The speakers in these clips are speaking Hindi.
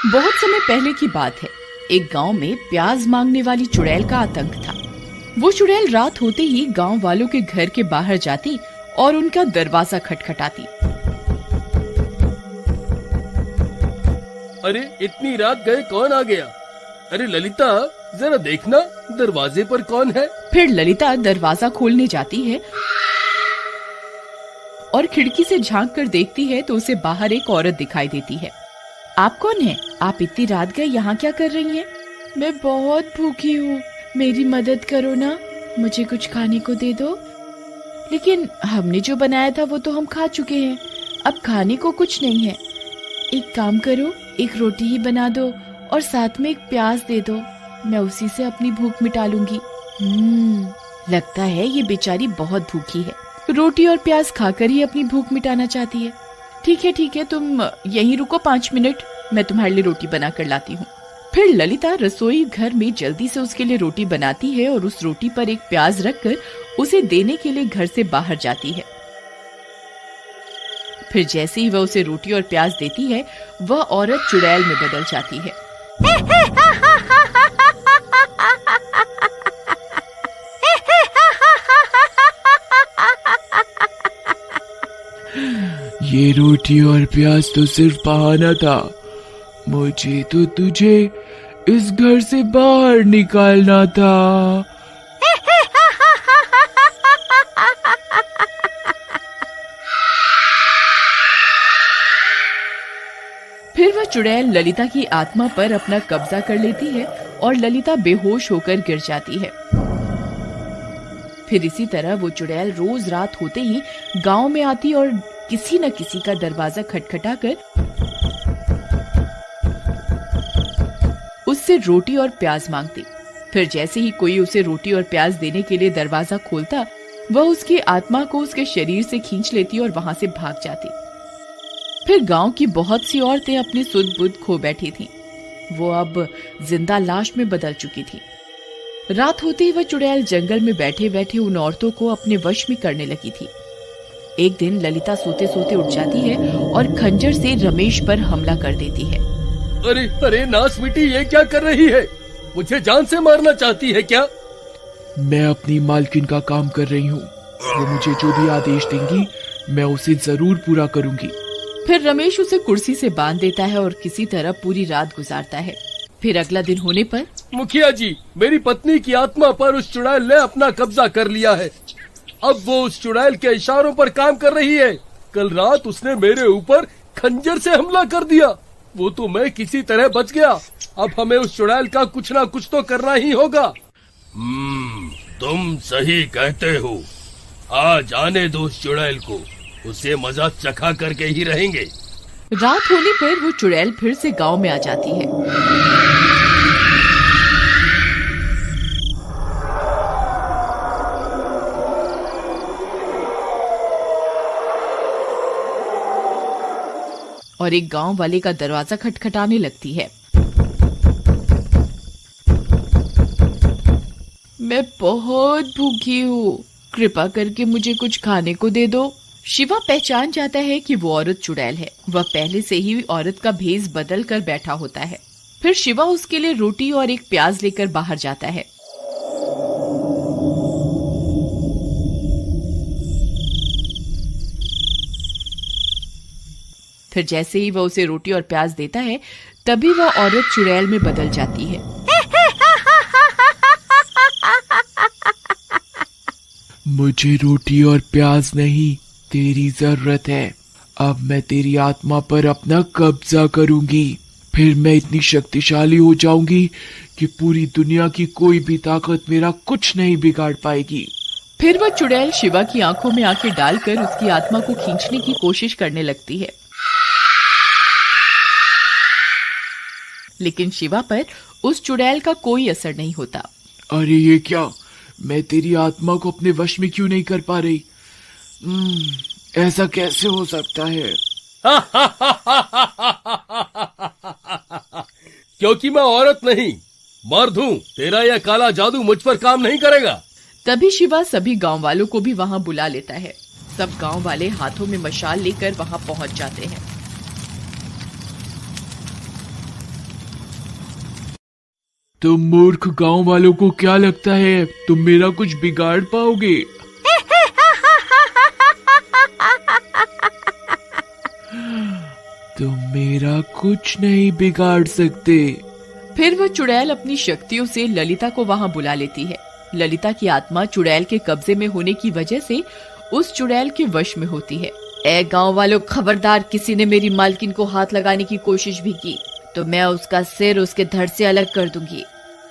बहुत समय पहले की बात है। एक गांव में प्याज मांगने वाली चुड़ैल का आतंक था। वो चुड़ैल रात होते ही गांव वालों के घर के बाहर जाती और उनका दरवाजा खटखटाती। अरे इतनी रात गए कौन आ गया? अरे ललिता, जरा देखना दरवाजे पर कौन है। फिर ललिता दरवाजा खोलने जाती है और खिड़की से झांक कर देखती है तो उसे बाहर एक औरत दिखाई देती है। आप कौन हैं? आप इतनी रात गए यहाँ क्या कर रही हैं? मैं बहुत भूखी हूँ, मेरी मदद करो ना, मुझे कुछ खाने को दे दो। लेकिन हमने जो बनाया था वो तो हम खा चुके हैं, अब खाने को कुछ नहीं है। एक काम करो, एक रोटी ही बना दो और साथ में एक प्याज दे दो, मैं उसी से अपनी भूख मिटा लूंगी। लगता है ये बेचारी बहुत भूखी है, रोटी और प्याज खाकर ही अपनी भूख मिटाना चाहती है। ठीक है, तुम यहीं रुको 5 मिनट, मैं तुम्हारे लिए रोटी बना कर लाती हूँ। फिर ललिता रसोई घर में जल्दी से उसके लिए रोटी बनाती है और उस रोटी पर एक प्याज रखकर उसे देने के लिए घर से बाहर जाती है। फिर जैसे ही वह उसे रोटी और प्याज देती है, वह औरत चुड़ैल में बदल जाती है। ये रोटी और प्याज तो सिर्फ बहाना था, मुझे तो तुझे इस घर से बाहर निकालना था। फिर वह चुड़ैल ललिता की आत्मा पर अपना कब्जा कर लेती है और ललिता बेहोश होकर गिर जाती है। फिर इसी तरह वो चुड़ैल रोज रात होते ही गांव में आती और किसी न किसी का दरवाजा खटखटाकर उससे रोटी और प्याज मांगती। फिर जैसे ही कोई उसे रोटी और प्याज देने के लिए दरवाजा खोलता, वह उसकी आत्मा को उसके शरीर से खींच लेती और वहां से भाग जाती। फिर गांव की बहुत सी औरतें अपनी सुध बुध खो बैठी थीं। वो अब जिंदा लाश में बदल चुकी थी। रात होते ही वह चुड़ैल जंगल में बैठे बैठे उन औरतों को अपने वश में करने लगी थी। एक दिन ललिता सोते सोते उठ जाती है और खंजर से रमेश पर हमला कर देती है। अरे नास मिट्टी, ये क्या कर रही है? मुझे जान से मारना चाहती है क्या? मैं अपनी मालकिन का काम कर रही हूँ, वो मुझे जो भी आदेश देंगी मैं उसे जरूर पूरा करूँगी। फिर रमेश उसे कुर्सी से बांध देता है और किसी तरह पूरी रात गुजारता है। फिर अगला दिन होने पर, मुखिया जी, मेरी पत्नी की आत्मा पर उस चुड़ैल ने अपना कब्जा कर लिया है। अब वो उस चुड़ैल के इशारों पर काम कर रही है। कल रात उसने मेरे ऊपर खंजर से हमला कर दिया, वो तो मैं किसी तरह बच गया। अब हमें उस चुड़ैल का कुछ ना कुछ तो करना ही होगा। तुम सही कहते हो, आज आने दो उस चुड़ैल को, उसे मजा चखा करके ही रहेंगे। रात होने पर वो चुड़ैल फिर से गांव में आ जाती है। और एक गांव वाले का दरवाजा खटखटाने लगती है। मैं बहुत भूखी हूँ, कृपा करके मुझे कुछ खाने को दे दो। शिवा पहचान जाता है कि वो औरत चुड़ैल है। वह पहले से ही औरत का भेष बदल कर बैठा होता है। फिर शिवा उसके लिए रोटी और एक प्याज लेकर बाहर जाता है। फिर जैसे ही वह उसे रोटी और प्याज देता है, तभी वह औरत चुड़ैल में बदल जाती है। मुझे रोटी और प्याज नहीं, तेरी जरूरत है। अब मैं तेरी आत्मा पर अपना कब्जा करूंगी। फिर मैं इतनी शक्तिशाली हो जाऊंगी कि पूरी दुनिया की कोई भी ताकत मेरा कुछ नहीं बिगाड़ पाएगी। फिर वह चुड़ैल शिवा की आंखों में आंखें डालकर उसकी आत्मा को खींचने की कोशिश करने लगती है। लेकिन शिवा पर उस चुड़ैल का कोई असर नहीं होता। अरे ये क्या, मैं तेरी आत्मा को अपने वश में क्यों नहीं कर पा रही? ऐसा कैसे हो सकता है? क्योंकि मैं औरत नहीं, मर्द हूँ। तेरा यह काला जादू मुझ पर काम नहीं करेगा। तभी शिवा सभी गांव वालों को भी वहां बुला लेता है। सब गांव वाले हाथों में मशाल लेकर वहां पहुंच जाते हैं। तुम मूर्ख गांव वालों को क्या लगता है तुम मेरा कुछ बिगाड़ पाओगे? तुम मेरा कुछ नहीं बिगाड़ सकते। फिर वह चुड़ैल अपनी शक्तियों से ललिता को वहां बुला लेती है। ललिता की आत्मा चुड़ैल के कब्जे में होने की वजह से उस चुड़ैल के वश में होती है। ए गांव वालों, खबरदार, किसी ने मेरी मालकिन को हाथ लगाने की कोशिश भी की तो मैं उसका सिर उसके धड़ से अलग कर दूंगी।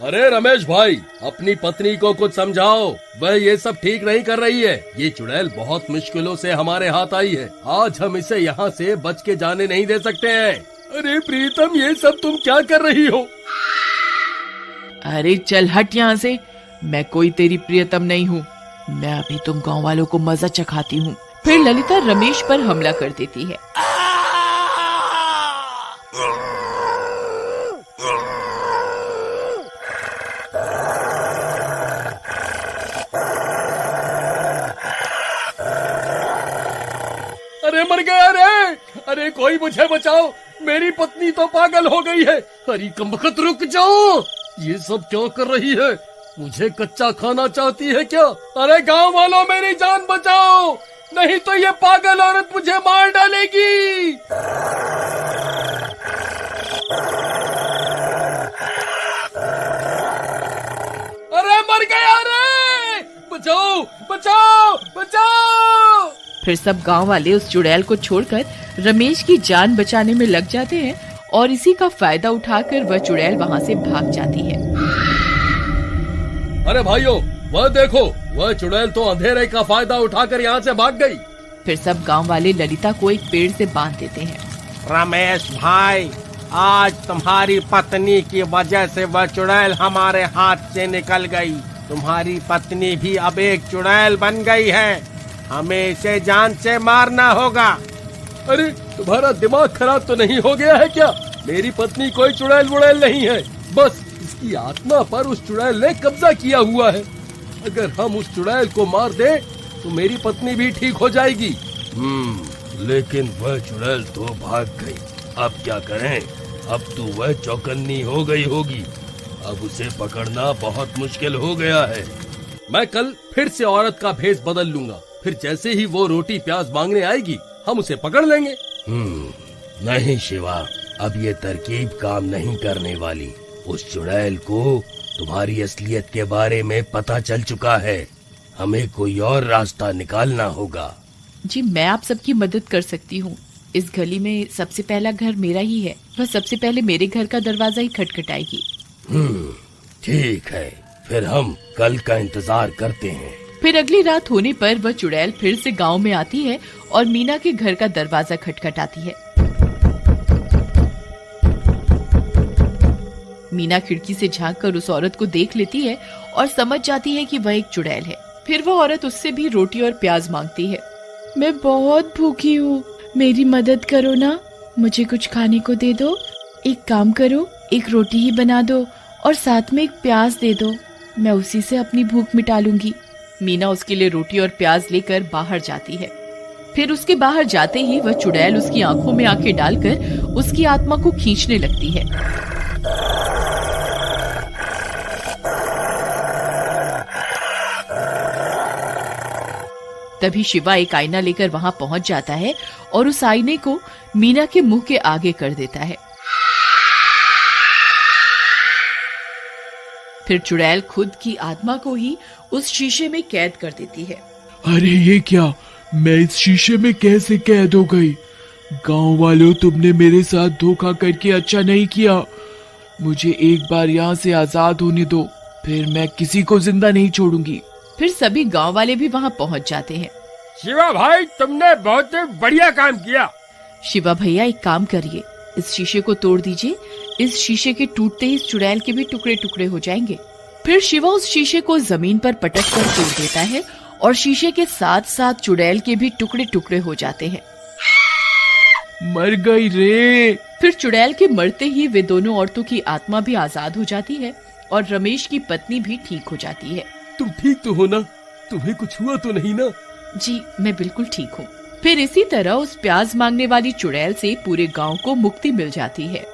अरे रमेश भाई, अपनी पत्नी को कुछ समझाओ, वह ये सब ठीक नहीं कर रही है। ये चुड़ैल बहुत मुश्किलों से हमारे हाथ आई है, आज हम इसे यहाँ से बच के जाने नहीं दे सकते हैं। अरे प्रीतम, ये सब तुम क्या कर रही हो? अरे चल हट यहाँ से, मैं कोई तेरी प्रियतम नहीं हूँ। मैं अभी तुम गांव वालों को मजा चखाती हूँ। फिर ललिता रमेश पर हमला कर देती है। अरे मर गया रे! अरे कोई मुझे बचाओ, मेरी पत्नी तो पागल हो गई है। अरे कमबख्त, रुक जाओ, ये सब क्या कर रही है? मुझे कच्चा खाना चाहती है क्या? अरे गांव वालों, मेरी जान बचाओ, नहीं तो ये पागल औरत मुझे मार डालेगी। अरे मर गया रे! बचाओ बचाओ बचाओ! फिर सब गांव वाले उस चुड़ैल को छोड़कर रमेश की जान बचाने में लग जाते हैं और इसी का फायदा उठाकर वह चुड़ैल वहां से भाग जाती है। अरे भाइयों, वह देखो, वह चुड़ैल तो अंधेरे का फायदा उठाकर यहाँ से भाग गई। फिर सब गांव वाले ललिता को एक पेड़ से बांध देते हैं। रमेश भाई, आज तुम्हारी पत्नी की वजह से वह चुड़ैल हमारे हाथ से निकल गई। तुम्हारी पत्नी भी अब एक चुड़ैल बन गई है, हमें इसे जान से मारना होगा। अरे तुम्हारा दिमाग खराब तो नहीं हो गया है क्या? मेरी पत्नी कोई चुड़ैल वुड़ैल नहीं है, बस इसकी आत्मा पर उस चुड़ैल ने कब्जा किया हुआ है। अगर हम उस चुड़ैल को मार दे तो मेरी पत्नी भी ठीक हो जाएगी। लेकिन वह चुड़ैल तो भाग गई, अब क्या करें? अब तो वह चौकन्नी हो गई होगी, अब उसे पकड़ना बहुत मुश्किल हो गया है। मैं कल फिर से औरत का भेष बदल लूंगा, फिर जैसे ही वो रोटी प्याज मांगने आएगी हम उसे पकड़ लेंगे। नहीं शिवा, अब ये तरकीब काम नहीं करने वाली। उस चुड़ैल को तुम्हारी असलियत के बारे में पता चल चुका है, हमें कोई और रास्ता निकालना होगा। जी, मैं आप सबकी मदद कर सकती हूँ। इस गली में सबसे पहला घर मेरा ही है, वह सबसे पहले मेरे घर का दरवाजा ही खटखटाएगी। ठीक है, फिर हम कल का इंतजार करते हैं। फिर अगली रात होने पर वह चुड़ैल फिर से गांव में आती है और मीना के घर का दरवाजा खटखटाती है। मीना खिड़की से झांककर उस औरत को देख लेती है और समझ जाती है कि वह एक चुड़ैल है। फिर वह औरत उससे भी रोटी और प्याज मांगती है। मैं बहुत भूखी हूँ, मेरी मदद करो ना, मुझे कुछ खाने को दे दो। एक काम करो, एक रोटी ही बना दो और साथ में एक प्याज दे दो, मैं उसी से अपनी भूख मिटा लूंगी। मीना उसके लिए रोटी और प्याज लेकर बाहर जाती है। फिर उसके बाहर जाते ही वह चुड़ैल उसकी आंखों में आंखें डालकर उसकी आत्मा को खींचने लगती है। तभी शिवा एक आईना लेकर वहां पहुंच जाता है और उस आईने को मीना के मुंह के आगे कर देता है। फिर चुड़ैल खुद की आत्मा को ही उस शीशे में कैद कर देती है। अरे ये क्या, मैं इस शीशे में कैसे कैद हो गई? गांव वालों, तुमने मेरे साथ धोखा करके अच्छा नहीं किया। मुझे एक बार यहाँ से आजाद होने दो, फिर मैं किसी को जिंदा नहीं छोड़ूंगी। फिर सभी गांव वाले भी वहाँ पहुँच जाते हैं। शिवा भाई, तुमने बहुत बढ़िया काम किया। शिवा भैया, एक काम करिए, इस शीशे को तोड़ दीजिए। इस शीशे के टूटते ही इस चुड़ैल के भी टुकड़े टुकड़े हो जाएंगे। फिर शिवा उस शीशे को जमीन पर पटक कर तोड़ देता है और शीशे के साथ साथ चुड़ैल के भी टुकड़े टुकड़े हो जाते हैं। मर गई रे। फिर चुड़ैल के मरते ही वे दोनों औरतों की आत्मा भी आजाद हो जाती है और रमेश की पत्नी भी ठीक हो जाती है। तुम ठीक तो हो ना? तुम्हें कुछ हुआ तो नहीं ना? जी, मैं बिल्कुल ठीक हूँ। फिर इसी तरह उस प्याज मांगने वाली चुड़ैल से पूरे गांव को मुक्ति मिल जाती है।